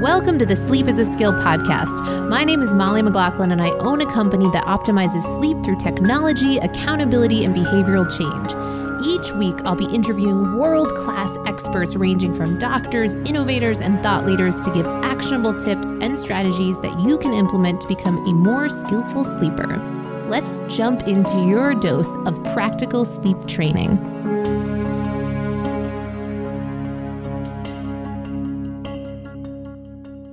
Welcome to the Sleep is a Skill podcast. My name is Molly McLaughlin, and I own a company that optimizes sleep through technology, accountability, and behavioral change. Each week, I'll be interviewing world-class experts ranging from doctors, innovators, and thought leaders to give actionable tips and strategies that you can implement to become a more skillful sleeper. Let's jump into your dose of practical sleep training.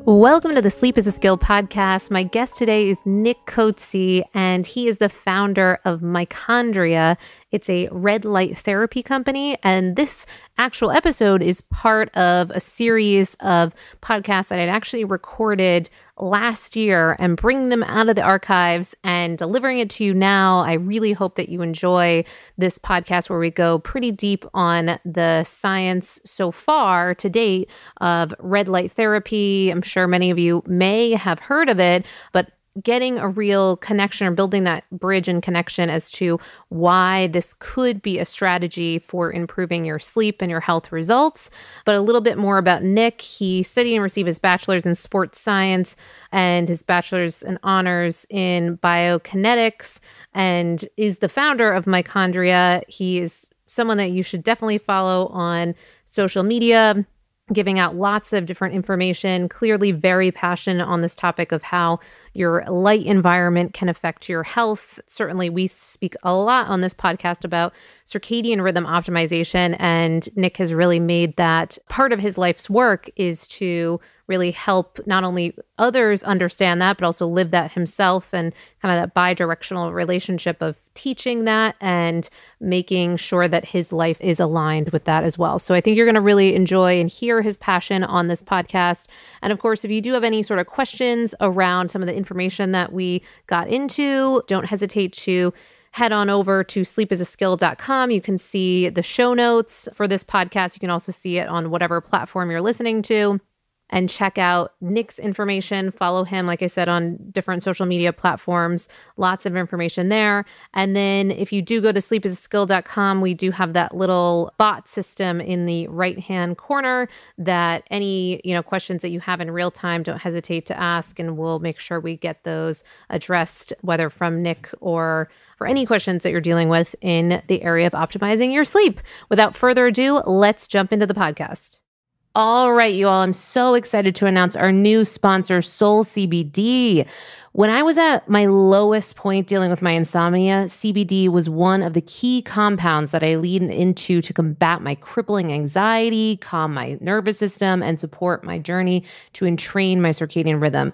Welcome to the Sleep is a Skill podcast. My guest today is Nick Coetzee, and he is the founder of Mychondria. It's a red light therapy company, and this actual episode is part of a series of podcasts that I'd actually recorded last year and bringing them out of the archives and delivering it to you now. I really hope that you enjoy this podcast where we go pretty deep on the science so far to date of red light therapy. I'm sure many of you may have heard of it, but getting a real connection or building that bridge and connection as to why this could be a strategy for improving your sleep and your health results. But a little bit more about Nick. He studied and received his bachelor's in sports science and his bachelor's and honors in biokinetics, and is the founder of Mychondria. He is someone that you should definitely follow on social media, giving out lots of different information, clearly very passionate on this topic of how your light environment can affect your health. Certainly, we speak a lot on this podcast about circadian rhythm optimization, and Nick has really made that part of his life's work is to really help not only others understand that, but also live that himself, and kind of that bi-directional relationship of teaching that and making sure that his life is aligned with that as well. So I think you're going to really enjoy and hear his passion on this podcast. And of course, if you do have any sort of questions around some of the information that we got into, don't hesitate to head on over to sleepisaskill.com. You can see the show notes for this podcast. You can also see it on whatever platform you're listening to. And check out Nick's information. Follow him, like I said, on different social media platforms. Lots of information there. And then if you do go to sleepisaskill.com, we do have that little bot system in the right-hand corner that any questions that you have in real time, don't hesitate to ask, and we'll make sure we get those addressed, whether from Nick or for any questions that you're dealing with in the area of optimizing your sleep. Without further ado, let's jump into the podcast. All right, you all, I'm so excited to announce our new sponsor, Soul CBD. When I was at my lowest point dealing with my insomnia, CBD was one of the key compounds that I leaned into to combat my crippling anxiety, calm my nervous system, and support my journey to entrain my circadian rhythm.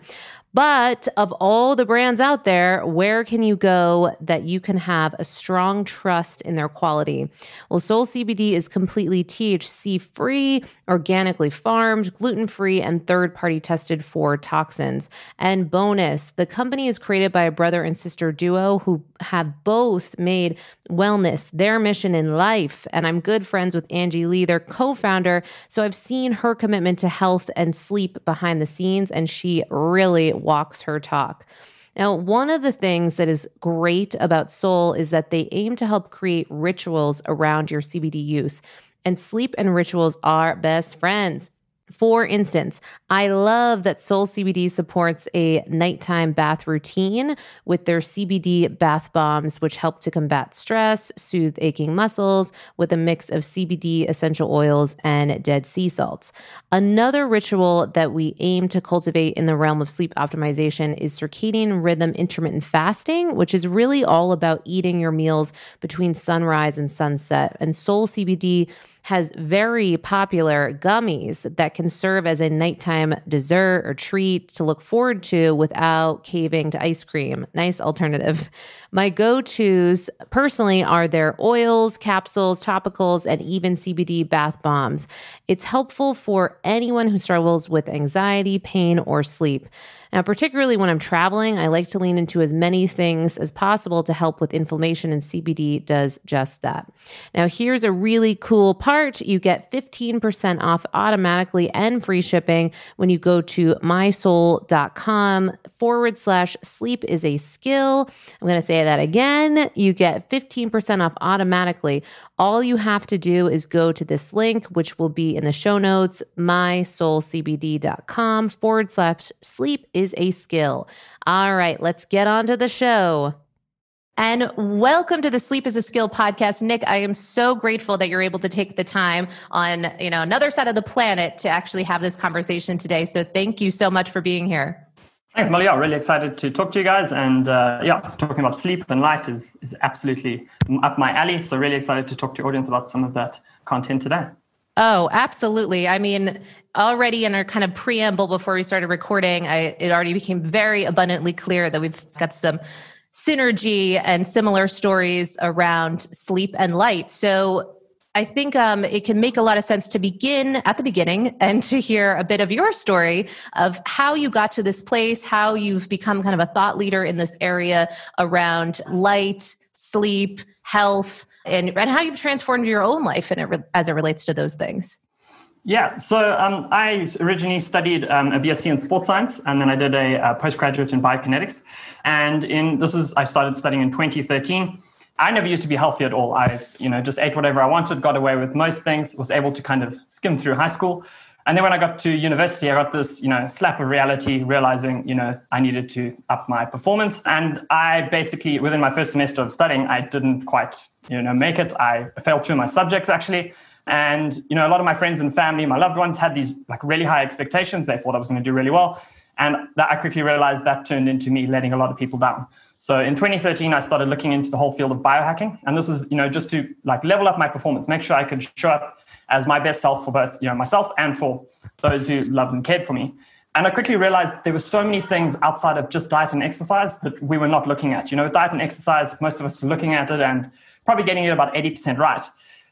But of all the brands out there, where can you go that you can have a strong trust in their quality? Well, Soul CBD is completely THC-free, organically farmed, gluten-free, and third-party tested for toxins. And bonus, the company is created by a brother and sister duo who have both made wellness their mission in life. And I'm good friends with Angie Lee, their co-founder, so I've seen her commitment to health and sleep behind the scenes, and she really walks her talk. Now, one of the things that is great about Soul is that they aim to help create rituals around your CBD use, and sleep and rituals are best friends. For instance, I love that Soul CBD supports a nighttime bath routine with their CBD bath bombs, which help to combat stress, soothe aching muscles with a mix of CBD essential oils and dead sea salts. Another ritual that we aim to cultivate in the realm of sleep optimization is circadian rhythm intermittent fasting, which is really all about eating your meals between sunrise and sunset. And Soul CBD has very popular gummies that can serve as a nighttime dessert or treat to look forward to without caving to ice cream. Nice alternative. My go-tos personally are their oils, capsules, topicals, and even CBD bath bombs. It's helpful for anyone who struggles with anxiety, pain, or sleep. Now, particularly when I'm traveling, I like to lean into as many things as possible to help with inflammation, and CBD does just that. Now, here's a really cool part. You get 15% off automatically and free shipping when you go to mysoul.com/sleep is a skill. I'm going to say say that again, you get 15% off automatically. All you have to do is go to this link, which will be in the show notes, mysoulcbd.com/sleep is a skill. All right, let's get on to the show. And welcome to the Sleep is a Skill podcast. Nick, I am so grateful that you're able to take the time on, another side of the planet to actually have this conversation today. So thank you so much for being here. Thanks, Molly. Really excited to talk to you guys. And talking about sleep and light is absolutely up my alley. So really excited to talk to your audience about some of that content today. Oh, absolutely. I mean, already in our kind of preamble before we started recording, it already became very abundantly clear that we've got some synergy and similar stories around sleep and light. So I think it can make a lot of sense to begin at the beginning and to hear a bit of your story of how you got to this place, how you've become kind of a thought leader in this area around light, sleep, health, and how you've transformed your own life as it relates to those things. Yeah, so I originally studied a BSc in sports science, and then I did a postgraduate in biokinetics. And I started studying in 2013. I never used to be healthy at all. I, just ate whatever I wanted, got away with most things, was able to kind of skim through high school. And then when I got to university, I got this, slap of reality, realizing, I needed to up my performance. And I basically, within my first semester of studying, I didn't quite, make it. I failed 2 of my subjects, actually. And, a lot of my friends and family, my loved ones had these like really high expectations. They thought I was going to do really well. And I quickly realized that turned into me letting a lot of people down. So in 2013, I started looking into the whole field of biohacking. And this was, just to like level up my performance, make sure I could show up as my best self for both, myself and for those who loved and cared for me. And I quickly realized there were so many things outside of just diet and exercise that we were not looking at. Diet and exercise, most of us were looking at it and probably getting it about 80% right.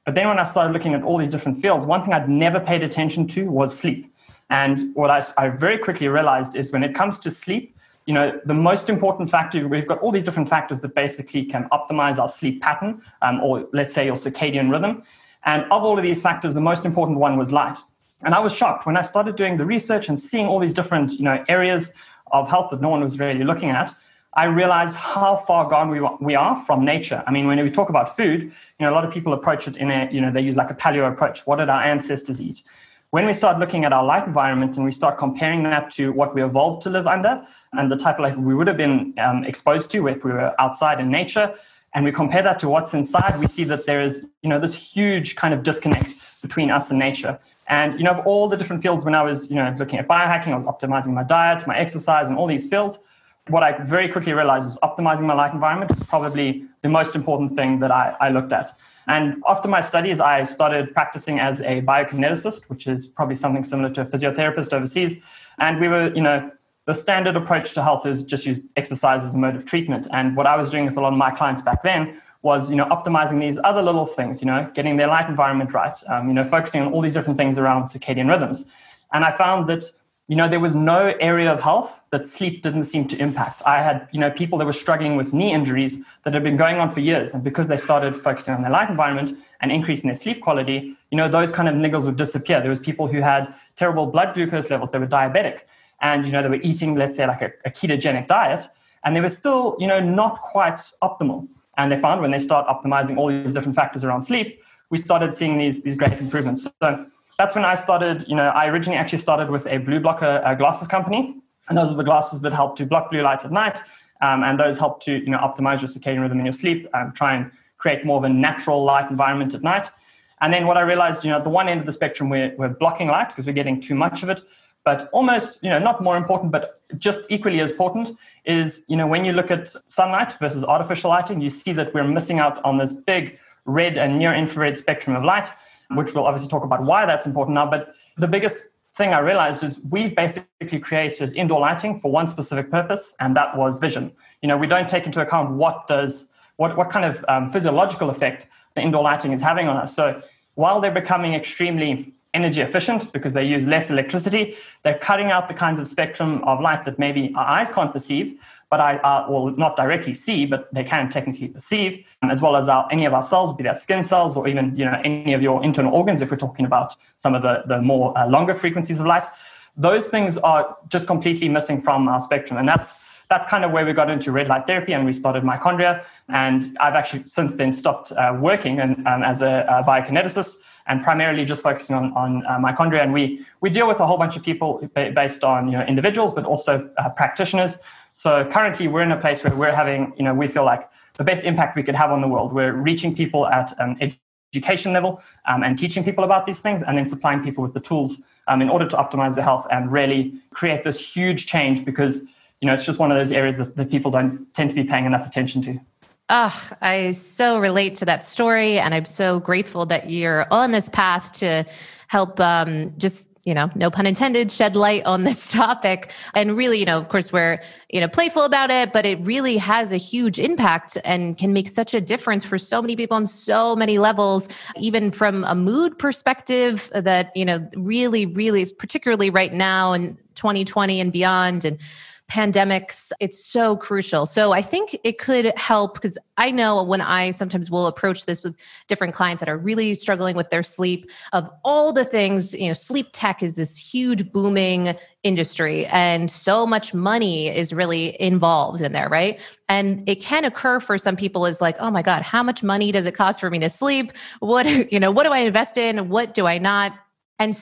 But then when I started looking at all these different fields, one thing I'd never paid attention to was sleep. And what I very quickly realized is when it comes to sleep, the most important factor, we've got all these different factors that basically can optimize our sleep pattern, or let's say your circadian rhythm. And of all of these factors, the most important one was light. And I was shocked when I started doing the research and seeing all these different, areas of health that no one was really looking at. I realized how far gone we are from nature. I mean, when we talk about food, a lot of people approach it in they use like a paleo approach. What did our ancestors eat? When we start looking at our light environment and we start comparing that to what we evolved to live under and the type of life we would have been exposed to if we were outside in nature, and we compare that to what's inside, we see that there is, this huge kind of disconnect between us and nature. And, of all the different fields when I was, looking at biohacking, I was optimizing my diet, my exercise, and all these fields. What I very quickly realized was optimizing my light environment was probably the most important thing that I looked at. And after my studies, I started practicing as a biokineticist, which is probably something similar to a physiotherapist overseas. And we were, the standard approach to health is just use exercise as a mode of treatment. And what I was doing with a lot of my clients back then was, optimizing these other little things, getting their light environment right, focusing on all these different things around circadian rhythms. And I found that there was no area of health that sleep didn't seem to impact. I had, people that were struggling with knee injuries that had been going on for years. And because they started focusing on their light environment and increasing their sleep quality, those kind of niggles would disappear. There was people who had terrible blood glucose levels. They were diabetic. And, they were eating, let's say, like a ketogenic diet. And they were still, not quite optimal. And they found when they start optimizing all these different factors around sleep, we started seeing these great improvements. So that's when I started, I originally actually started with a blue blocker glasses company. And those are the glasses that help to block blue light at night. And those help to, optimize your circadian rhythm in your sleep and try and create more of a natural light environment at night. And then what I realized, at the one end of the spectrum, we're blocking light because we're getting too much of it. But almost, not more important, but just equally as important is, when you look at sunlight versus artificial lighting, you see that we're missing out on this big red and near infrared spectrum of light, which we'll obviously talk about why that's important now. But the biggest thing I realized is we've basically created indoor lighting for one specific purpose, and that was vision. We don't take into account what kind of physiological effect the indoor lighting is having on us. So while they're becoming extremely energy efficient because they use less electricity, they're cutting out the kinds of spectrum of light that maybe our eyes can't perceive, but will not directly see, but they can technically perceive, as well as any of our cells, be that skin cells or even any of your internal organs, if we're talking about some of the more longer frequencies of light. Those things are just completely missing from our spectrum. And that's kind of where we got into red light therapy, and we started Mychondria. And I've actually since then stopped working as a biokineticist, and primarily just focusing on Mychondria. And we deal with a whole bunch of people based on individuals, but also practitioners. So currently we're in a place where we're having, we feel like the best impact we could have on the world. We're reaching people at education level and teaching people about these things, and then supplying people with the tools in order to optimize their health and really create this huge change, because it's just one of those areas that people don't tend to be paying enough attention to. Oh, I so relate to that story. And I'm so grateful that you're on this path to help no pun intended, shed light on this topic. And really, of course, we're, playful about it, but it really has a huge impact and can make such a difference for so many people on so many levels, even from a mood perspective that, really, really, particularly right now in 2020 and beyond, and pandemics, it's so crucial. So I think it could help, because I know when I sometimes will approach this with different clients that are really struggling with their sleep, of all the things, sleep tech is this huge booming industry, and so much money is really involved in there, right? And it can occur for some people is like, oh my God, how much money does it cost for me to sleep? What do I invest in? What do I not? And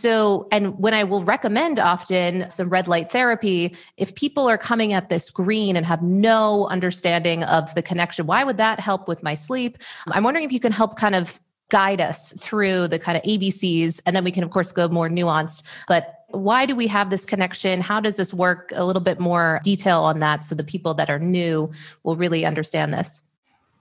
when I will recommend often some red light therapy, if people are coming at this green and have no understanding of the connection, why would that help with my sleep? I'm wondering if you can help kind of guide us through the kind of ABCs, and then we can, of course, go more nuanced. But why do we have this connection? How does this work? A little bit more detail on that, so the people that are new will really understand this.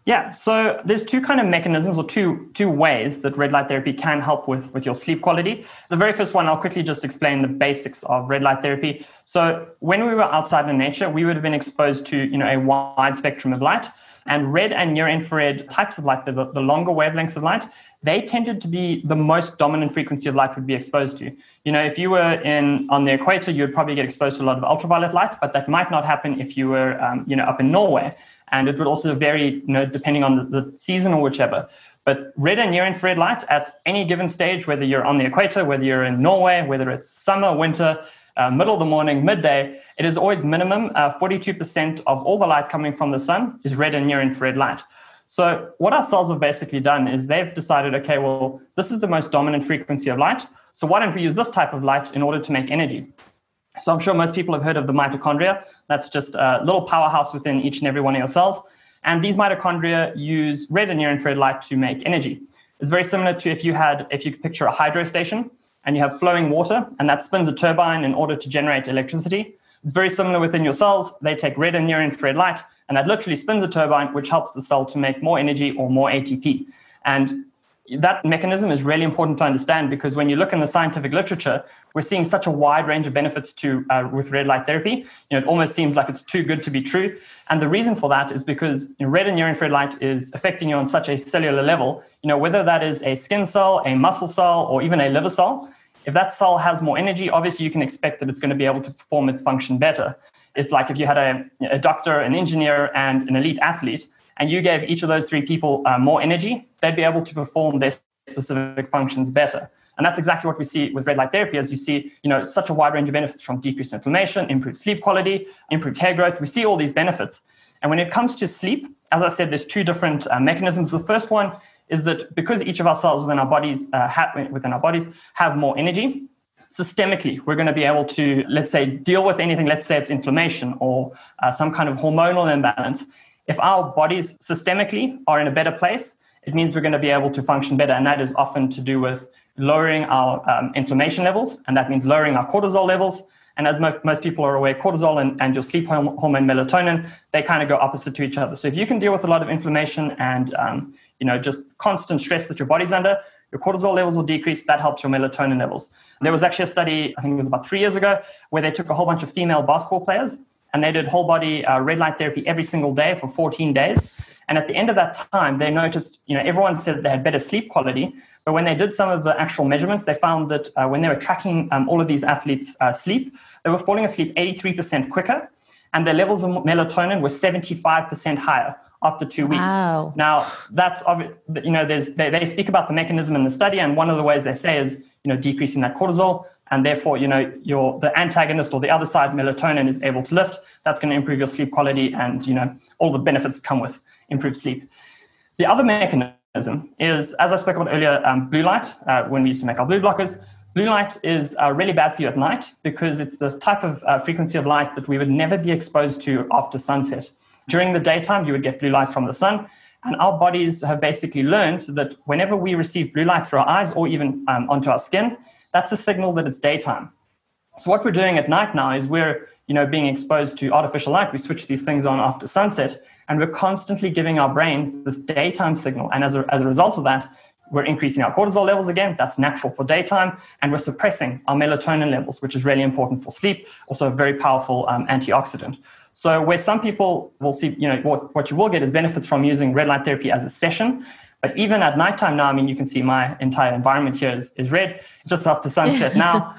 Yeah, so there's two kind of mechanisms, or two ways that red light therapy can help with your sleep quality. The very first one, I'll quickly just explain the basics of red light therapy. So when we were outside in nature, we would have been exposed to a wide spectrum of light. And red and near infrared types of light, the longer wavelengths of light, they tended to be the most dominant frequency of light would be exposed to. If you were on the equator, you would probably get exposed to a lot of ultraviolet light, but that might not happen if you were up in Norway. And it would also vary, depending on the season or whichever. But red and near infrared light at any given stage, whether you're on the equator, whether you're in Norway, whether it's summer, winter, middle of the morning, midday, it is always minimum 42% of all the light coming from the sun is red and near infrared light. So what our cells have basically done is they've decided, okay, well, this is the most dominant frequency of light. So why don't we use this type of light in order to make energy? So I'm sure most people have heard of the mitochondria. That's just a little powerhouse within each and every one of your cells. And these mitochondria use red and near infrared light to make energy. It's very similar to if you could picture a hydro station and you have flowing water, and that spins a turbine in order to generate electricity. It's very similar within your cells. They take red and near infrared light, and that literally spins a turbine, which helps the cell to make more energy or more ATP. And that mechanism is really important to understand, because when you look in the scientific literature, we're seeing such a wide range of benefits with red light therapy. It almost seems like it's too good to be true. And the reason for that is because red and near infrared light is affecting you on such a cellular level, whether that is a skin cell, a muscle cell, or even a liver cell. If that cell has more energy, obviously you can expect that it's going to be able to perform its function better. It's like if you had a doctor, an engineer, and an elite athlete, and you gave each of those three people more energy, they'd be able to perform their specific functions better. And that's exactly what we see with red light therapy, as you see, such a wide range of benefits, from decreased inflammation, improved sleep quality, improved hair growth. We see all these benefits. And when it comes to sleep, as I said, there's two different mechanisms. The first one is that because each of our cells within our bodies have more energy, systemically, we're going to be able to, let's say, deal with anything. Let's say it's inflammation or some kind of hormonal imbalance. If our bodies systemically are in a better place, it means we're going to be able to function better. And that is often to do with lowering our inflammation levels. And that means lowering our cortisol levels. And as most people are aware, cortisol and your sleep hormone melatonin, they kind of go opposite to each other. So if you can deal with a lot of inflammation and just constant stress that your body's under, your cortisol levels will decrease. That helps your melatonin levels. There was actually a study, I think it was about 3 years ago, where they took a whole bunch of female basketball players and they did whole body red light therapy every single day for 14 days. And at the end of that time, they noticed, everyone said that they had better sleep quality. But when they did some of the actual measurements, they found that when they were tracking all of these athletes' sleep, they were falling asleep 83% quicker. And their levels of melatonin were 75% higher after 2 weeks. Wow. Now, that's obvious. They speak about the mechanism in the study. And one of the ways they say is, decreasing that cortisol. and therefore, the antagonist or the other side, melatonin, is able to lift. That's going to improve your sleep quality and, all the benefits that come with improved sleep. The other mechanism is, as I spoke about earlier, blue light. When we used to make our blue blockers, blue light is really bad for you at night because it's the type of frequency of light that we would never be exposed to after sunset. During the daytime, you would get blue light from the sun, and our bodies have basically learned that whenever we receive blue light through our eyes or even onto our skin, that's a signal that it's daytime. So what we're doing at night now is we're being exposed to artificial light. We switch these things on after sunset, and we're constantly giving our brains this daytime signal. And as a result of that, we're increasing our cortisol levels again. That's natural for daytime. And we're suppressing our melatonin levels, which is really important for sleep. Also a very powerful antioxidant. So where some people will see, what you will get is benefits from using red light therapy as a session. But even at nighttime now, you can see my entire environment here is red, just after sunset now.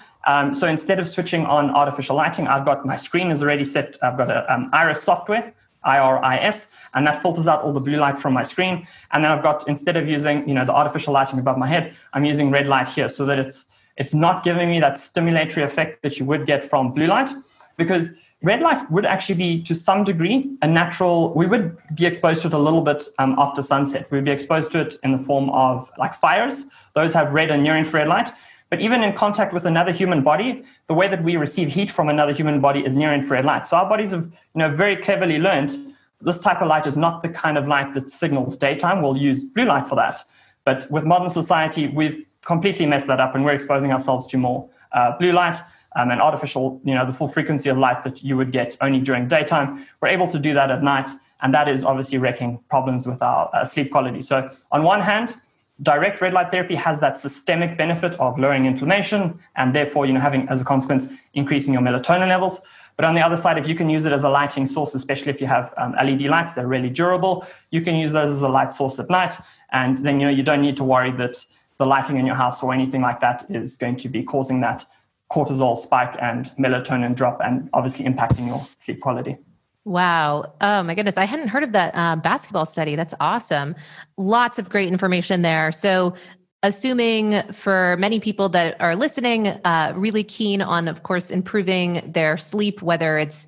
So instead of switching on artificial lighting, I've got my screen is already set. I've got a Iris software, IRIS, and that filters out all the blue light from my screen. And then I've got, instead of using, the artificial lighting above my head, I'm using red light here so that it's not giving me that stimulatory effect that you would get from blue light, because red light would actually be, to some degree, a natural. We would be exposed to it a little bit after sunset. We'd be exposed to it in the form of like fires. Those have red and near infrared light. But even in contact with another human body, the way that we receive heat from another human body is near infrared light. So our bodies have, very cleverly learned this type of light is not the kind of light that signals daytime. We'll use blue light for that. But with modern society, we've completely messed that up, and we're exposing ourselves to more blue light and artificial, the full frequency of light that you would get only during daytime. We're able to do that at night, and that is obviously wreaking problems with our sleep quality. So on one hand, direct red light therapy has that systemic benefit of lowering inflammation and therefore, having, as a consequence, increasing your melatonin levels. But on the other side, if you can use it as a lighting source, especially if you have LED lights, they're really durable. You can use those as a light source at night. And then, you don't need to worry that the lighting in your house or anything like that is going to be causing that cortisol spike and melatonin drop and obviously impacting your sleep quality. Wow. Oh my goodness. I hadn't heard of that basketball study. That's awesome. Lots of great information there. So assuming for many people that are listening, really keen on, of course, improving their sleep, whether it's,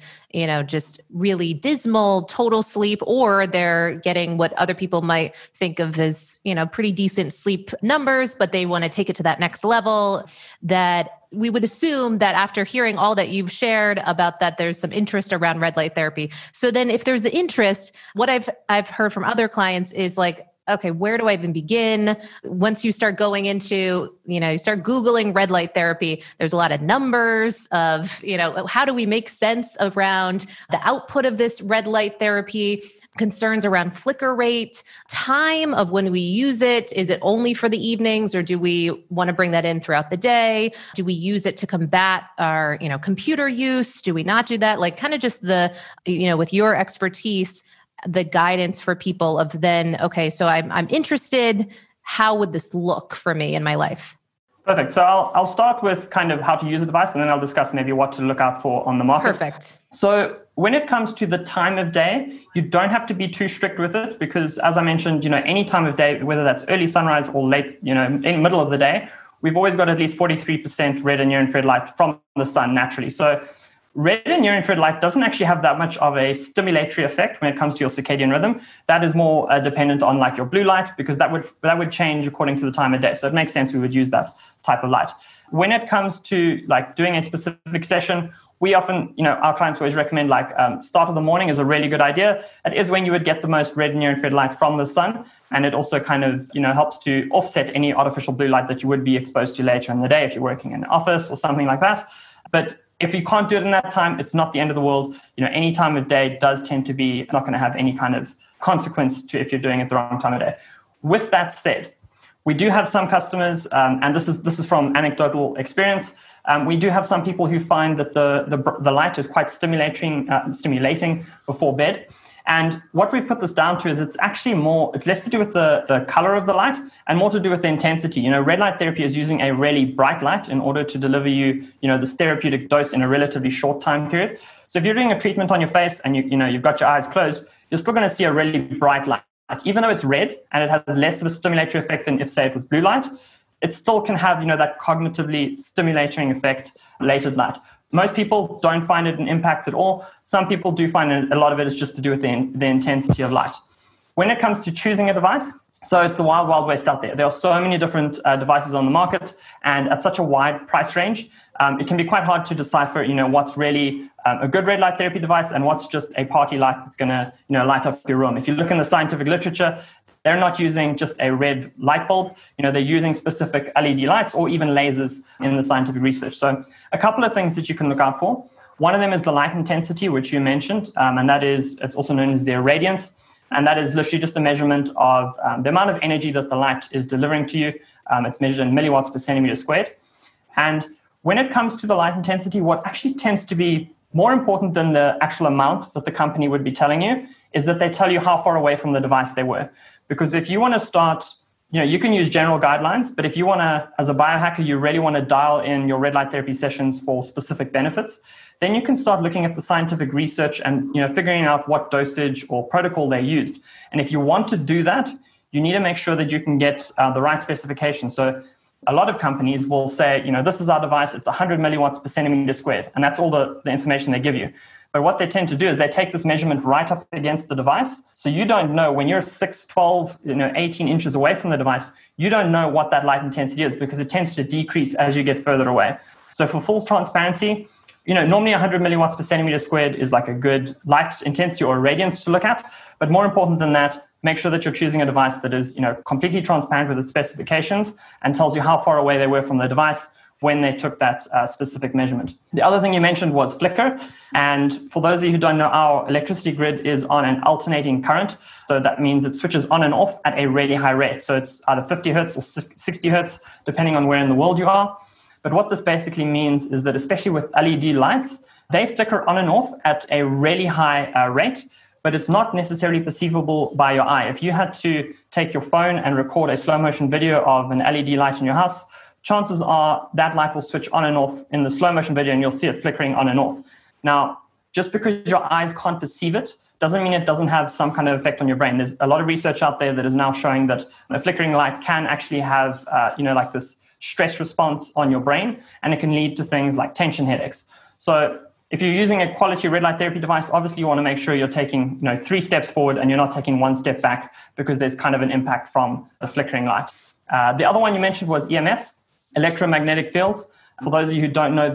just really dismal total sleep, or they're getting what other people might think of as, pretty decent sleep numbers, but they want to take it to that next level, that we would assume that after hearing all that you've shared about that, there's some interest around red light therapy. So then if there's an interest, what I've heard from other clients is like, okay, where do I even begin? Once you start going into, you start Googling red light therapy, there's a lot of numbers of, how do we make sense around the output of this red light therapy, concerns around flicker rate, time of when we use it. Is it only for the evenings, or do we want to bring that in throughout the day? Do we use it to combat our, computer use? Do we not do that? Like kind of just the, with your expertise, the guidance for people of then, okay, so I'm interested. How would this look for me in my life? Perfect. So I'll start with kind of how to use the device, and then I'll discuss maybe what to look out for on the market. Perfect. So when it comes to the time of day, you don't have to be too strict with it, because as I mentioned, any time of day, whether that's early sunrise or late, in the middle of the day, we've always got at least 43% red and near infrared light from the sun naturally. So red and near infrared light doesn't actually have that much of a stimulatory effect when it comes to your circadian rhythm. That is more dependent on like your blue light, because that would change according to the time of day. So it makes sense we would use that type of light. When it comes to like doing a specific session, we often, our clients always recommend like start of the morning is a really good idea. It is when you would get the most red and near infrared light from the sun. And it also kind of, helps to offset any artificial blue light that you would be exposed to later in the day if you're working in an office or something like that. But if you can't do it in that time, it's not the end of the world. Any time of day does tend to be not going to have any kind of consequence to if you're doing it the wrong time of day. With that said, we do have some customers, and this is from anecdotal experience. We do have some people who find that the light is quite stimulating before bed. And what we've put this down to is it's less to do with the color of the light and more to do with the intensity. Red light therapy is using a really bright light in order to deliver you, this therapeutic dose in a relatively short time period. So if you're doing a treatment on your face and you've got your eyes closed, you're still going to see a really bright light. Even though it's red and it has less of a stimulatory effect than if, say, it was blue light, it still can have, that cognitively stimulating effect late at night. Most people don't find it an impact at all. Some people do find a lot of it is just to do with the intensity of light. When it comes to choosing a device, so it's the wild, wild west out there. There are so many different devices on the market, and at such a wide price range, it can be quite hard to decipher, what's really a good red light therapy device and what's just a party light that's going to, light up your room. If you look in the scientific literature, they're not using just a red light bulb. They're using specific LED lights or even lasers in the scientific research. So a couple of things that you can look out for. One of them is the light intensity, which you mentioned, and it's also known as the irradiance. And that is literally just a measurement of the amount of energy that the light is delivering to you. It's measured in milliwatts per centimeter squared. And when it comes to the light intensity, what actually tends to be more important than the actual amount that the company would be telling you is that they tell you how far away from the device they were. Because if you want to start, you can use general guidelines, but if you want to, as a biohacker, you really want to dial in your red light therapy sessions for specific benefits, then you can start looking at the scientific research and figuring out what dosage or protocol they used. And if you want to do that, you need to make sure that you can get the right specification. So a lot of companies will say, this is our device, it's 100 milliwatts per centimeter squared, and that's all the information they give you. But what they tend to do is they take this measurement right up against the device. So you don't know when you're 6, 12, 18 inches away from the device, you don't know what that light intensity is because it tends to decrease as you get further away. So for full transparency, normally 100 milliwatts per centimeter squared is like a good light intensity or radiance to look at. But more important than that, make sure that you're choosing a device that is, completely transparent with its specifications and tells you how far away they were from the device when they took that specific measurement. The other thing you mentioned was flicker. And for those of you who don't know, our electricity grid is on an alternating current. So that means it switches on and off at a really high rate. So it's either 50 hertz or 60 hertz, depending on where in the world you are. But what this basically means is that especially with LED lights, they flicker on and off at a really high rate, but it's not necessarily perceivable by your eye. If you had to take your phone and record a slow motion video of an LED light in your house, chances are that light will switch on and off in the slow motion video and you'll see it flickering on and off. Now, just because your eyes can't perceive it doesn't mean it doesn't have some kind of effect on your brain. There's a lot of research out there that is now showing that a flickering light can actually have, like this stress response on your brain, and it can lead to things like tension headaches. So if you're using a quality red light therapy device, obviously you want to make sure you're taking 3 steps forward and you're not taking 1 step back because there's kind of an impact from the flickering light. The other one you mentioned was EMFs, electromagnetic fields. For those of you who don't know,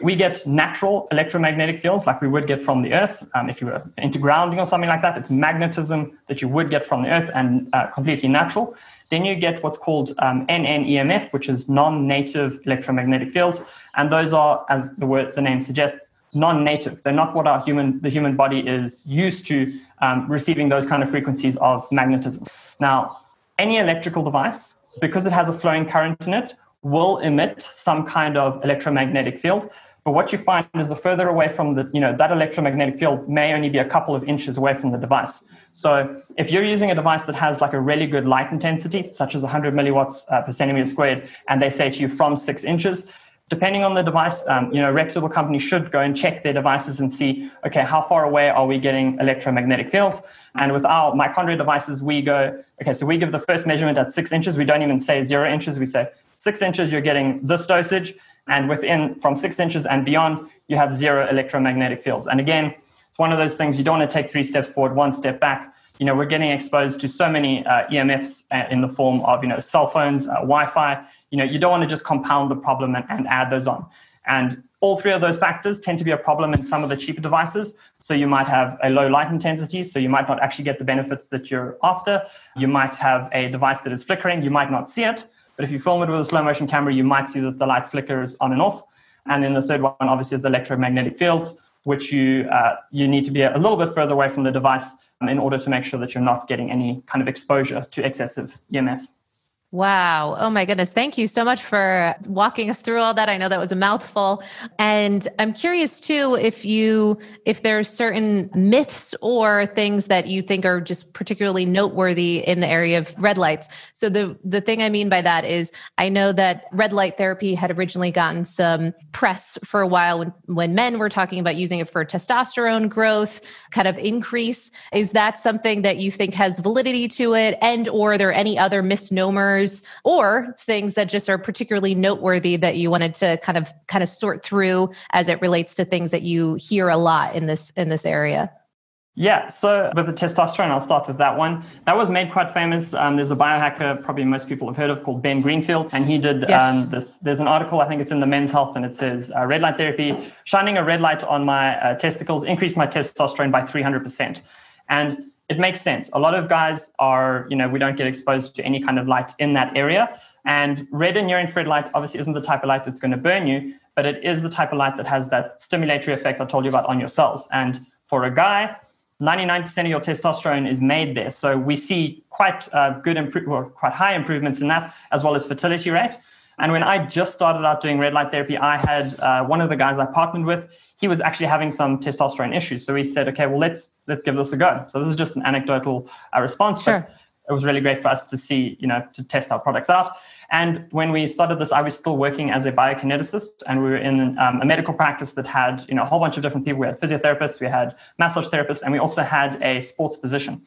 we get natural electromagnetic fields like we would get from the earth. If you were into grounding or something like that, it's magnetism that you would get from the earth and completely natural. Then you get what's called NNEMF, which is non-native electromagnetic fields. And those are, as the name suggests, non-native. They're not what the human body is used to receiving those kind of frequencies of magnetism. Now, any electrical device, because it has a flowing current in it, will emit some kind of electromagnetic field. But what you find is the further away from that electromagnetic field may only be a couple of inches away from the device. So if you're using a device that has like a really good light intensity, such as 100 milliwatts per centimeter squared, and they say to you from 6 inches, depending on the device, reputable companies should go and check their devices and see, okay, how far away are we getting electromagnetic fields? And with our Mychondria devices, we go, okay, so we give the first measurement at 6 inches. We don't even say 0 inches. We say 6 inches, you're getting this dosage. And from 6 inches and beyond, you have 0 electromagnetic fields. And again, it's one of those things you don't want to take 3 steps forward, 1 step back. We're getting exposed to so many EMFs in the form of, cell phones, Wi-Fi. You don't want to just compound the problem and add those on. And all 3 of those factors tend to be a problem in some of the cheaper devices. So you might have a low light intensity, so you might not actually get the benefits that you're after. You might have a device that is flickering. You might not see it. But if you film it with a slow motion camera, you might see that the light flickers on and off. And then the third one, obviously, is the electromagnetic fields, which you need to be a little bit further away from the device in order to make sure that you're not getting any kind of exposure to excessive EMFs. Wow. Oh my goodness. Thank you so much for walking us through all that. I know that was a mouthful. And I'm curious too, if there's certain myths or things that you think are just particularly noteworthy in the area of red lights. So the thing I mean by that is I know that red light therapy had originally gotten some press for a while when men were talking about using it for testosterone growth, kind of increase. Is that something that you think has validity to it? And or are there any other misnomers rumors or things that just are particularly noteworthy that you wanted to kind of sort through as it relates to things that you hear a lot in this area? Yeah, so with the testosterone, I'll start with that one. That was made quite famous. There's a biohacker probably most people have heard of called Ben Greenfield, and he did this. There's an article, I think it's in the Men's Health, and it says red light therapy, shining a red light on my testicles, increased my testosterone by 300%. And it makes sense. A lot of guys are, we don't get exposed to any kind of light in that area. And red and near infrared light obviously isn't the type of light that's going to burn you, but it is the type of light that has that stimulatory effect I told you about on your cells. And for a guy, 99% of your testosterone is made there. So we see quite quite high improvements in that, as well as fertility rate. And when I just started out doing red light therapy, I had one of the guys I partnered with, he was actually having some testosterone issues. So we said, okay, well, let's give this a go. So this is just an anecdotal response, sure. But it was really great for us to see, to test our products out. And when we started this, I was still working as a biokineticist, and we were in a medical practice that had, a whole bunch of different people. We had physiotherapists, we had massage therapists, and we also had a sports physician.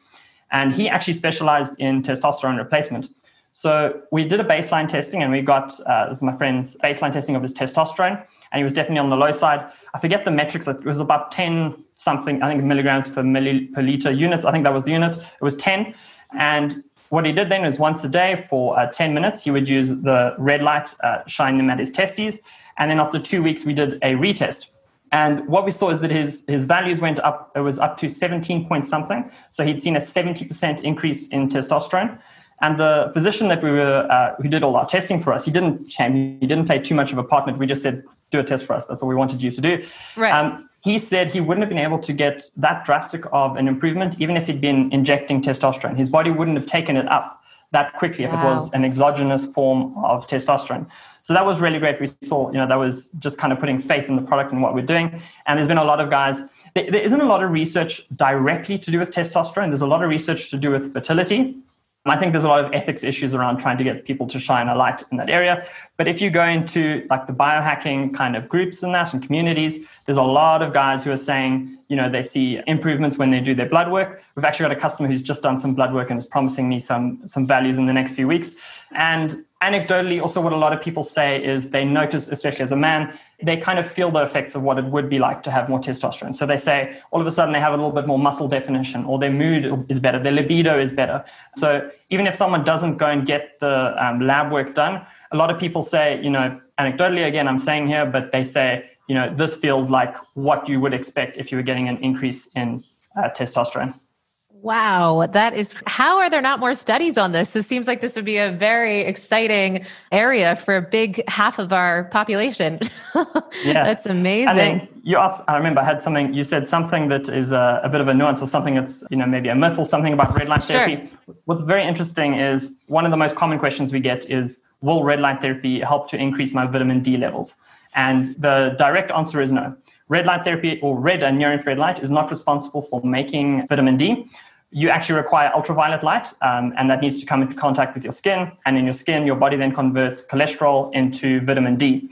And he actually specialized in testosterone replacement. So we did a baseline testing, and we got, this is my friend's baseline testing of his testosterone, and he was definitely on the low side. I forget the metrics. It was about 10 something, I think milligrams per liter units. I think that was the unit. It was 10. And what he did then is once a day for 10 minutes, he would use the red light, shine them at his testes. And then after 2 weeks, we did a retest. And what we saw is that his values went up. It was up to 17 point something. So he'd seen a 70% increase in testosterone. And the physician that we were, who did all our testing for us, he didn't play too much of a part in it. We just said, do a test for us. That's all we wanted you to do. Right. He said he wouldn't have been able to get that drastic of an improvement, even if he'd been injecting testosterone. His body wouldn't have taken it up that quickly if it was an exogenous form of testosterone. So that was really great. We saw, that was just kind of putting faith in the product and what we're doing. And there's been a lot of guys, there isn't a lot of research directly to do with testosterone. There's a lot of research to do with fertility. I think there's a lot of ethics issues around trying to get people to shine a light in that area. But if you go into like the biohacking kind of groups and that and communities, there's a lot of guys who are saying, they see improvements when they do their blood work. We've actually got a customer who's just done some blood work and is promising me some values in the next few weeks. And anecdotally, also what a lot of people say is they notice, especially as a man, they kind of feel the effects of what it would be like to have more testosterone. So they say all of a sudden they have a little bit more muscle definition, or their mood is better, their libido is better. So even if someone doesn't go and get the lab work done, a lot of people say, anecdotally, again, I'm saying here, but they say, this feels like what you would expect if you were getting an increase in testosterone. Wow, how are there not more studies on this? This seems like this would be a very exciting area for a big half of our population. Yeah. That's amazing. And then you asked, I remember I had something, you said something that is a bit of a nuance or something that's, maybe a myth or something about red light therapy. Sure. What's very interesting is one of the most common questions we get is, will red light therapy help to increase my vitamin D levels? And the direct answer is no. Red light therapy, or red and near infrared light, is not responsible for making vitamin D. You actually require ultraviolet light, and that needs to come into contact with your skin. And in your skin, your body then converts cholesterol into vitamin D.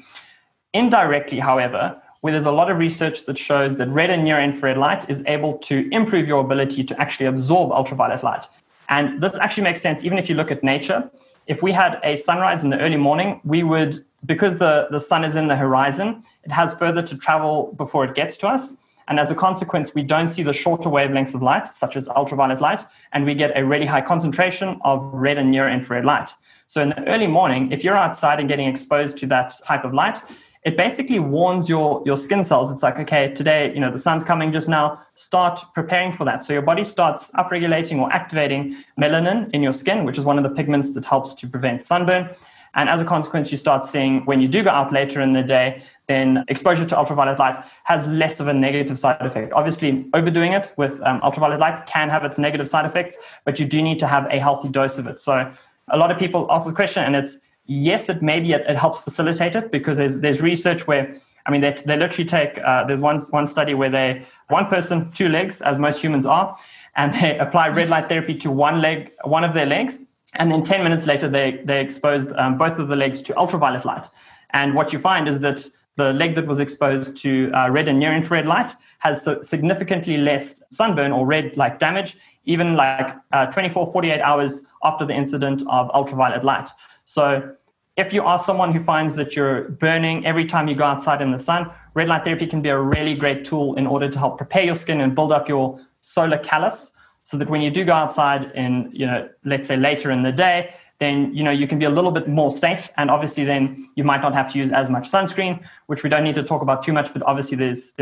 Indirectly, however, where there's a lot of research that shows that red and near infrared light is able to improve your ability to actually absorb ultraviolet light. And this actually makes sense even if you look at nature. If we had a sunrise in the early morning, we would, because the sun is in the horizon, it has further to travel before it gets to us. And as a consequence, we don't see the shorter wavelengths of light, such as ultraviolet light, and we get a really high concentration of red and near infrared light. So in the early morning, if you're outside and getting exposed to that type of light, it basically warns your skin cells. It's like, okay, today, the sun's coming just now, start preparing for that. So your body starts upregulating or activating melanin in your skin, which is one of the pigments that helps to prevent sunburn. And as a consequence, you start seeing when you do go out later in the day, then exposure to ultraviolet light has less of a negative side effect. Obviously, overdoing it with ultraviolet light can have its negative side effects, but you do need to have a healthy dose of it. So a lot of people ask this question, and it's, yes, it helps facilitate it, because there's research where, they literally take, there's one study where one person, 2 legs, as most humans are, and they apply red light therapy to one of their legs. And then 10 minutes later, they exposed both of the legs to ultraviolet light. And what you find is that the leg that was exposed to red and near infrared light has significantly less sunburn or red light damage even like 24, 48 hours after the incident of ultraviolet light. So if you are someone who finds that you're burning every time you go outside in the sun, red light therapy can be a really great tool in order to help prepare your skin and build up your solar callus, so that when you do go outside in, let's say later in the day, then, you can be a little bit more safe. And obviously then you might not have to use as much sunscreen, which we don't need to talk about too much, but obviously there's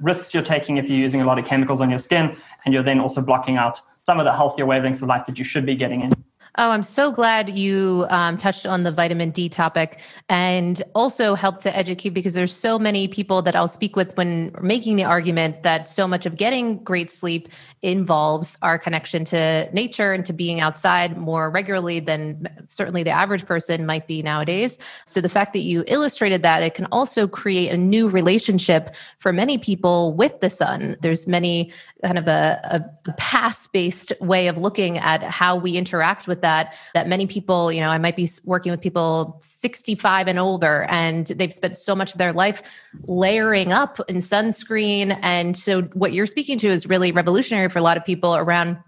risks you're taking if you're using a lot of chemicals on your skin, and you're then also blocking out some of the healthier wavelengths of light that you should be getting in. Oh, I'm so glad you touched on the vitamin D topic, and also helped to educate, because there's so many people that I'll speak with when making the argument that so much of getting great sleep involves our connection to nature and to being outside more regularly than certainly the average person might be nowadays. So the fact that you illustrated that, it can also create a new relationship for many people with the sun. There's many kind of a past-based way of looking at how we interact with that many people, I might be working with people 65 and older, and they've spent so much of their life layering up in sunscreen. And so what you're speaking to is really revolutionary for a lot of people around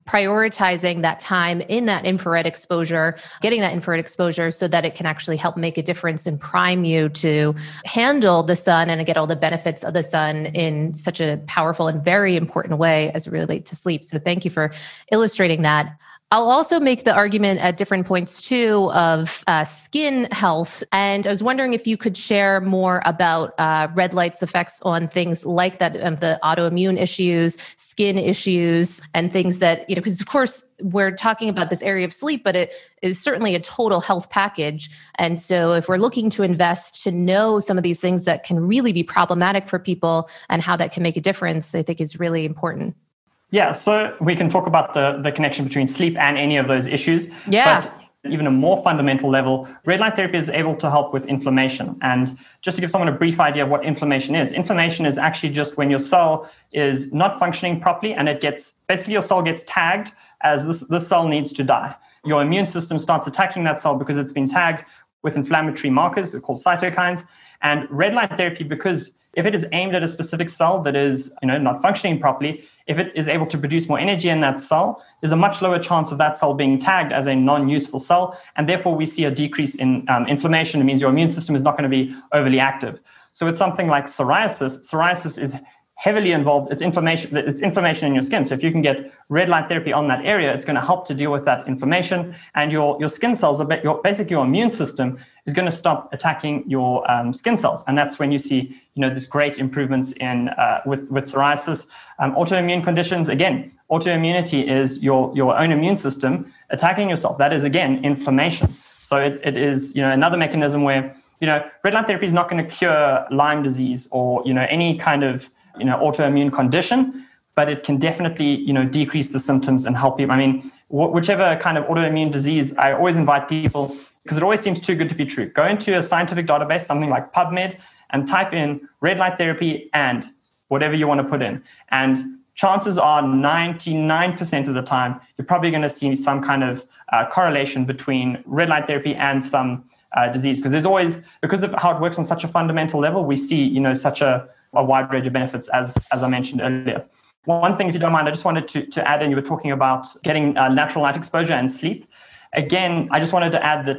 prioritizing that time in that infrared exposure, getting that infrared exposure so that it can actually help make a difference and prime you to handle the sun and get all the benefits of the sun in such a powerful and very important way as it relates to sleep. So thank you for illustrating that. I'll also make the argument at different points too of skin health. And I was wondering if you could share more about red light's effects on things like that, the autoimmune issues, skin issues, and things that, because of course we're talking about this area of sleep, but it is certainly a total health package. And so if we're looking to invest to know some of these things that can really be problematic for people and how that can make a difference, I think is really important. Yeah, so we can talk about the connection between sleep and any of those issues. Yeah. But even a more fundamental level, red light therapy is able to help with inflammation. And just to give someone a brief idea of what inflammation is actually just when your cell is not functioning properly, and basically your cell gets tagged as this cell needs to die. Your immune system starts attacking that cell because it's been tagged with inflammatory markers, they're called cytokines. And red light therapy, because if it is aimed at a specific cell that is not functioning properly, if it is able to produce more energy in that cell, there's a much lower chance of that cell being tagged as a non-useful cell. And therefore, we see a decrease in inflammation. It means your immune system is not going to be overly active. So it's something like psoriasis. Psoriasis is heavily involved. It's inflammation in your skin. So if you can get red light therapy on that area, it's going to help to deal with that inflammation. And your skin cells, basically your immune system is going to stop attacking your skin cells. And that's when you see this great improvements in with psoriasis. Autoimmune conditions, again, autoimmunity is your own immune system attacking yourself. That is, again, inflammation. So it is another mechanism where red light therapy is not going to cure Lyme disease or any kind of autoimmune condition, but it can definitely decrease the symptoms and help you. I mean, whichever kind of autoimmune disease, I always invite people, because it always seems too good to be true. Go into a scientific database, something like PubMed, and type in red light therapy and whatever you want to put in. And chances are 99% of the time, you're probably going to see some kind of correlation between red light therapy and some disease. Because there's always, because of how it works on such a fundamental level, we see, such a wide range of benefits, as I mentioned earlier. One thing, if you don't mind, I just wanted to add in, you were talking about getting natural light exposure and sleep. Again, I just wanted to add that,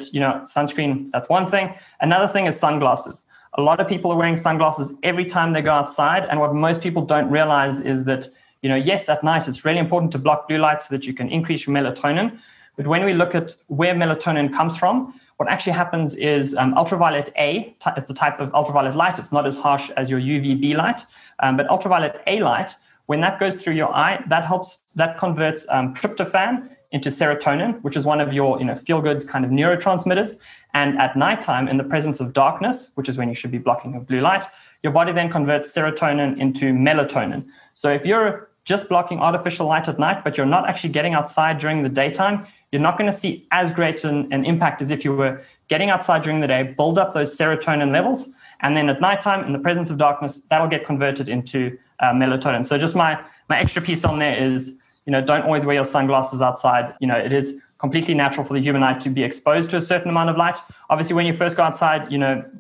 sunscreen, that's one thing. Another thing is sunglasses. A lot of people are wearing sunglasses every time they go outside. And what most people don't realize is that, yes, at night, it's really important to block blue light so that you can increase your melatonin. But when we look at where melatonin comes from, what actually happens is ultraviolet A, it's a type of ultraviolet light. It's not as harsh as your UVB light, but ultraviolet A light, when that goes through your eye, that converts tryptophan into serotonin, which is one of your feel-good kind of neurotransmitters. And at nighttime, in the presence of darkness, which is when you should be blocking your blue light, your body then converts serotonin into melatonin. So if you're just blocking artificial light at night, but you're not actually getting outside during the daytime, you're not going to see as great an impact as if you were getting outside during the day, build up those serotonin levels, and then at nighttime, in the presence of darkness, that'll get converted into melatonin. So just my extra piece on there is, don't always wear your sunglasses outside. It is completely natural for the human eye to be exposed to a certain amount of light. Obviously, when you first go outside,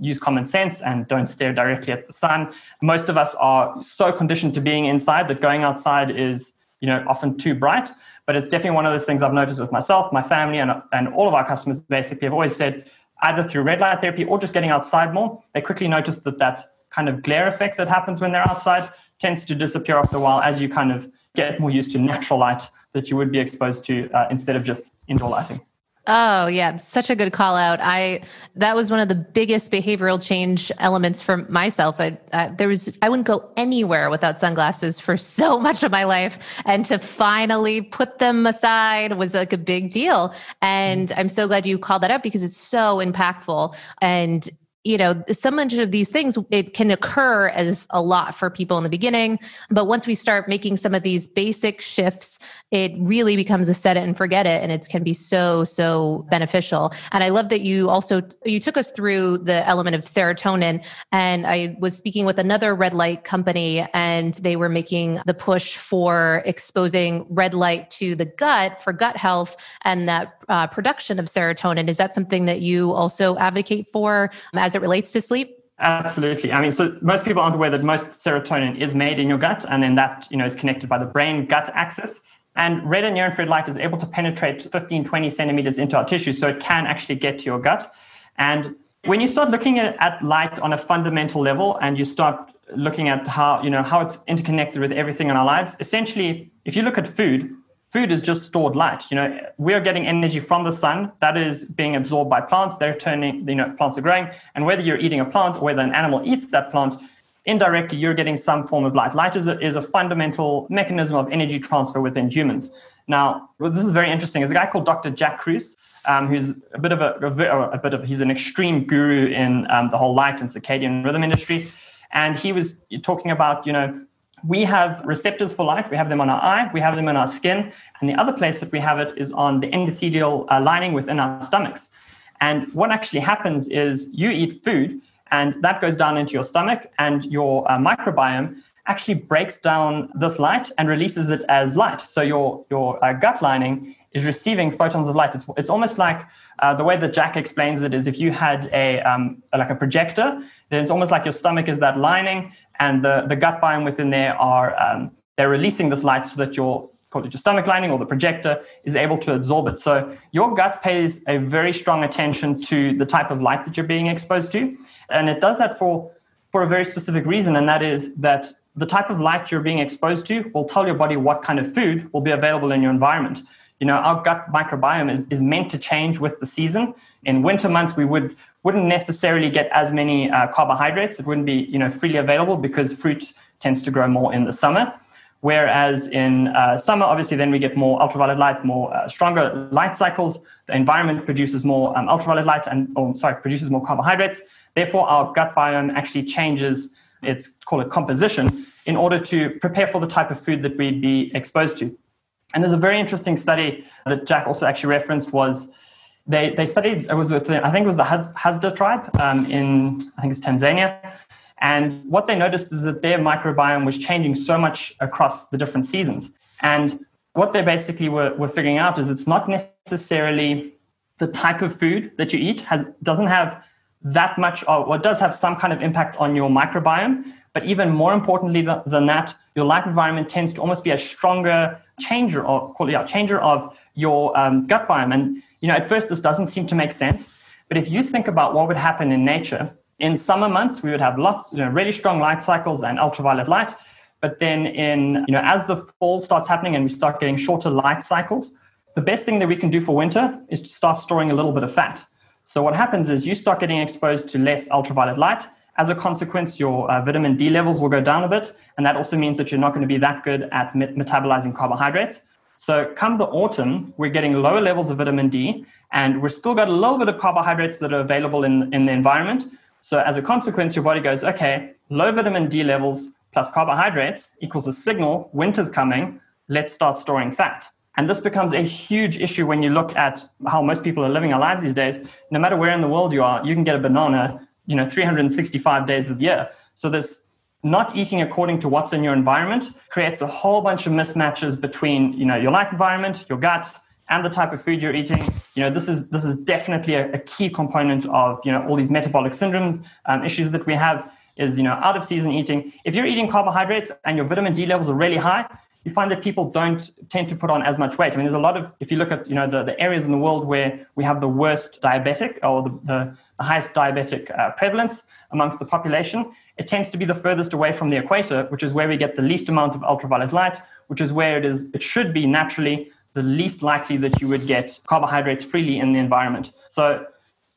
use common sense and don't stare directly at the sun. Most of us are so conditioned to being inside that going outside is, often too bright. But it's definitely one of those things I've noticed with myself, my family, and all of our customers basically have always said, either through red light therapy or just getting outside more, they quickly notice that kind of glare effect that happens when they're outside tends to disappear after a while as you kind of get more used to natural light that you would be exposed to instead of just indoor lighting. Oh yeah, such a good call out. That was one of the biggest behavioral change elements for myself. I wouldn't go anywhere without sunglasses for so much of my life, and to finally put them aside was like a big deal. And I'm so glad you called that up because it's so impactful. And so much of these things, it can occur as a lot for people in the beginning. But once we start making some of these basic shifts, it really becomes a set it and forget it. And it can be so, so beneficial. And I love that you took us through the element of serotonin. And I was speaking with another red light company, and they were making the push for exposing red light to the gut for gut health and that production of serotonin. Is that something that you also advocate for as it relates to sleep? Absolutely. I mean, so most people aren't aware that most serotonin is made in your gut, and then that, is connected by the brain-gut axis. And red and near-infrared light is able to penetrate 15, 20 centimeters into our tissue, so it can actually get to your gut. And when you start looking at light on a fundamental level, and you start looking at how it's interconnected with everything in our lives, essentially, if you look at food is just stored light. We are getting energy from the sun that is being absorbed by plants. They're turning, plants are growing. And whether you're eating a plant or whether an animal eats that plant, indirectly, you're getting some form of light. Light is a fundamental mechanism of energy transfer within humans. Now, this is very interesting. There's a guy called Dr. Jack Kruse, who's he's an extreme guru in the whole light and circadian rhythm industry. And he was talking about, we have receptors for light. We have them on our eye. We have them in our skin. And the other place that we have it is on the endothelial lining within our stomachs. And what actually happens is you eat food, and that goes down into your stomach, and your microbiome actually breaks down this light and releases it as light. So your gut lining is receiving photons of light. It's almost like the way that Jack explains it is if you had like a projector, then it's almost like your stomach is that lining, and the gut biome within there they're releasing this light so that your stomach lining or the projector is able to absorb it. So your gut pays a very strong attention to the type of light that you're being exposed to. And it does that for a very specific reason, and that is that the type of light you're being exposed to will tell your body what kind of food will be available in your environment. Our gut microbiome is meant to change with the season. In winter months, we wouldn't necessarily get as many carbohydrates. It wouldn't be freely available because fruit tends to grow more in the summer. Whereas in summer, obviously, then we get more ultraviolet light, more stronger light cycles. The environment produces more ultraviolet light produces more carbohydrates. Therefore, our gut biome actually changes its composition in order to prepare for the type of food that we'd be exposed to. And there's a very interesting study that Jack also actually referenced was they studied, it was with, I think it was the Hasda tribe in, I think it's Tanzania. And what they noticed is that their microbiome was changing so much across the different seasons. And what they basically were figuring out is it's not necessarily the type of food that you eat doesn't have that much, or does have some kind of impact on your microbiome. But even more importantly than that, your light environment tends to almost be a stronger changer of your gut biome. And at first this doesn't seem to make sense. But if you think about what would happen in nature, in summer months we would have lots, really strong light cycles and ultraviolet light. But then as the fall starts happening and we start getting shorter light cycles, the best thing that we can do for winter is to start storing a little bit of fat. So what happens is you start getting exposed to less ultraviolet light. As a consequence, your vitamin D levels will go down a bit. And that also means that you're not going to be that good at metabolizing carbohydrates. So come the autumn, we're getting lower levels of vitamin D, and we're still got a little bit of carbohydrates that are available in the environment. So as a consequence, your body goes, okay, low vitamin D levels plus carbohydrates equals a signal, winter's coming, let's start storing fat. And this becomes a huge issue when you look at how most people are living their lives these days. No matter where in the world you are, you can get a banana 365 days of the year. So this not eating according to what's in your environment creates a whole bunch of mismatches between your light environment, your gut, and the type of food you're eating. This is definitely a key component of all these metabolic syndromes issues that we have is out of season eating. If you're eating carbohydrates and your vitamin D levels are really high, you find that people don't tend to put on as much weight. I mean, there's a lot of, if you look at, the areas in the world where we have the worst diabetic or the highest diabetic prevalence amongst the population, it tends to be the furthest away from the equator, which is where we get the least amount of ultraviolet light, which is where it should be naturally the least likely that you would get carbohydrates freely in the environment. So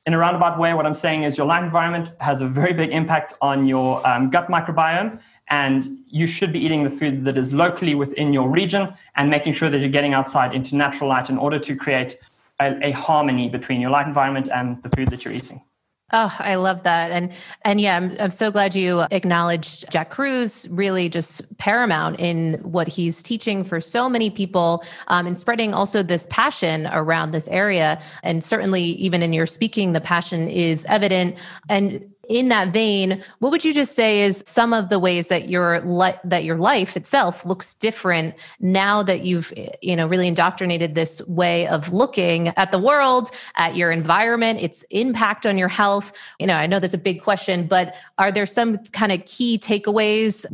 in a roundabout way, what I'm saying is your light environment has a very big impact on your gut microbiome, and you should be eating the food that is locally within your region and making sure that you're getting outside into natural light in order to create a harmony between your light environment and the food that you're eating. Oh, I love that. And yeah, I'm so glad you acknowledged Jack Kruse, really just paramount in what he's teaching for so many people, and spreading also this passion around this area. And certainly even in your speaking, the passion is evident. And in that vein, what would you just say is some of the ways that your life itself looks different now that you've, really indoctrinated this way of looking at the world, at your environment, its impact on your health? I know that's a big question, but are there some kind of key takeaways?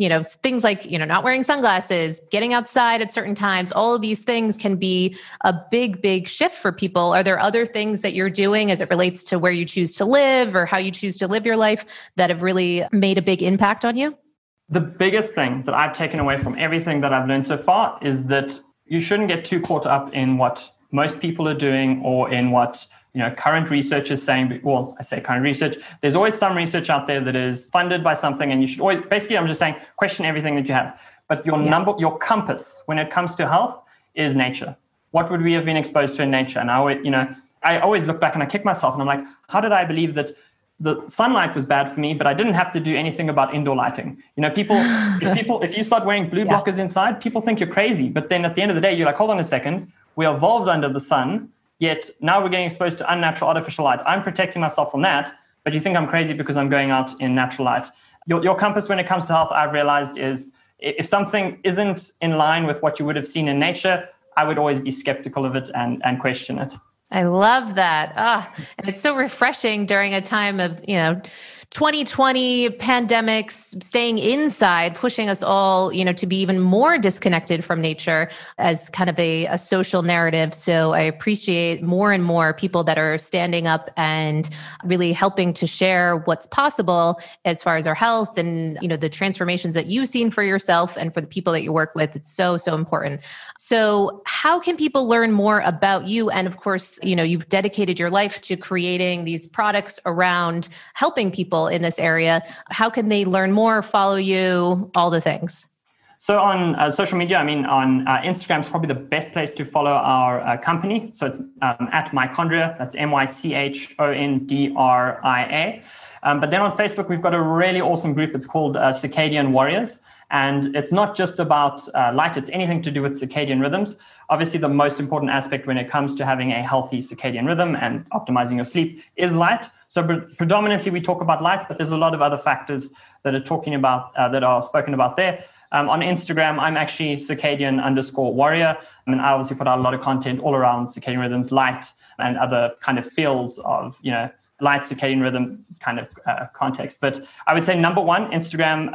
Things like, not wearing sunglasses, getting outside at certain times, all of these things can be a big, big shift for people. Are there other things that you're doing as it relates to where you choose to live or how you choose to live your life that have really made a big impact on you? The biggest thing that I've taken away from everything that I've learned so far is that you shouldn't get too caught up in what most people are doing or in what current research is saying. Well, I say current research. There's always some research out there that is funded by something, and you should always, basically, I'm just saying, question everything that you have. But your compass when it comes to health is nature. What would we have been exposed to in nature? And I always look back and I kick myself, and I'm like, how did I believe that the sunlight was bad for me, but I didn't have to do anything about indoor lighting? If you start wearing blue blockers inside, people think you're crazy. But then at the end of the day, you're like, hold on a second, we evolved under the sun, yet now we're getting exposed to unnatural artificial light. I'm protecting myself from that, but you think I'm crazy because I'm going out in natural light. Your compass when it comes to health, I've realized, is if something isn't in line with what you would have seen in nature, I would always be skeptical of it and question it. I love that. And it's so refreshing during a time of, 2020 pandemics, staying inside, pushing us all, to be even more disconnected from nature as kind of a social narrative. So I appreciate more and more people that are standing up and really helping to share what's possible as far as our health and, the transformations that you've seen for yourself and for the people that you work with. It's so, so important. So how can people learn more about you? And of course, you've dedicated your life to creating these products around helping people in this area. How can they learn more, follow you, all the things? So on social media, on Instagram is probably the best place to follow our company. So it's at Mychondria, that's Mychondria. But then on Facebook, we've got a really awesome group. It's called Circadian Warriors. And it's not just about light, it's anything to do with circadian rhythms. Obviously, the most important aspect when it comes to having a healthy circadian rhythm and optimizing your sleep is light. So predominantly we talk about light, but there's a lot of other factors that are spoken about there. On Instagram, I'm actually Circadian_warrior. I obviously put out a lot of content all around circadian rhythms, light, and other kind of fields of, light circadian rhythm kind of context. But I would say number one, Instagram,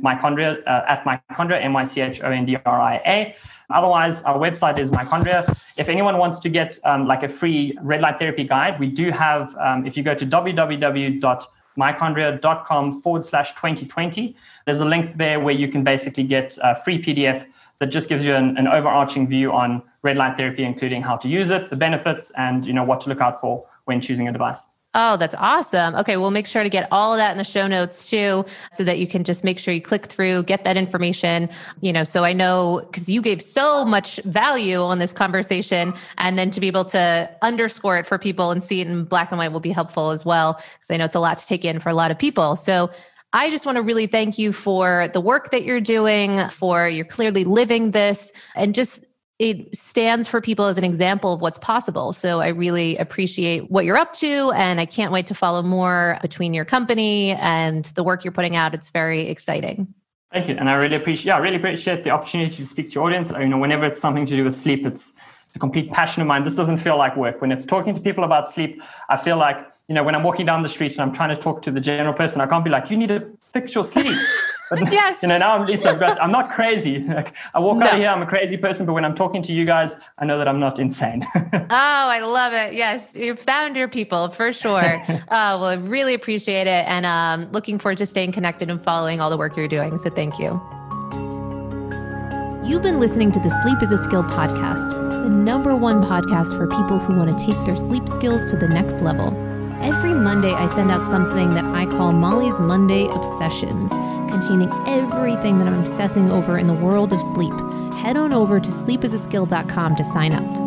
Mychondria, at Mychondria, Mychondria. Otherwise, our website is Mychondria. If anyone wants to get like a free red light therapy guide, we do have, if you go to www.mychondria.com/2020, there's a link there where you can basically get a free PDF that just gives you an overarching view on red light therapy, including how to use it, the benefits, and what to look out for when choosing a device. Oh, that's awesome. Okay, we'll make sure to get all of that in the show notes too, so that you can just make sure you click through, get that information, so I know, because you gave so much value on this conversation, and then to be able to underscore it for people and see it in black and white will be helpful as well, because I know it's a lot to take in for a lot of people. So I just want to really thank you for the work that you're doing, for you're clearly living this, and just it stands for people as an example of what's possible. So I really appreciate what you're up to, and I can't wait to follow more between your company and the work you're putting out. It's very exciting. Thank you. And I really appreciate the opportunity to speak to your audience. Whenever it's something to do with sleep, it's a complete passion of mine. This doesn't feel like work. When it's talking to people about sleep, I feel like, when I'm walking down the street and I'm trying to talk to the general person, I can't be like, you need to fix your sleep. But Yes. now at least I'm not crazy. Like, I walk out of here, I'm a crazy person, but when I'm talking to you guys, I know that I'm not insane. Oh, I love it. Yes, you found your people for sure. Well, I really appreciate it, and looking forward to staying connected and following all the work you're doing. So thank you. You've been listening to the Sleep is a Skill podcast, the #1 podcast for people who want to take their sleep skills to the next level. Every Monday, I send out something that I call Molly's Monday Obsessions, containing everything that I'm obsessing over in the world of sleep. Head on over to sleepisaskill.com to sign up.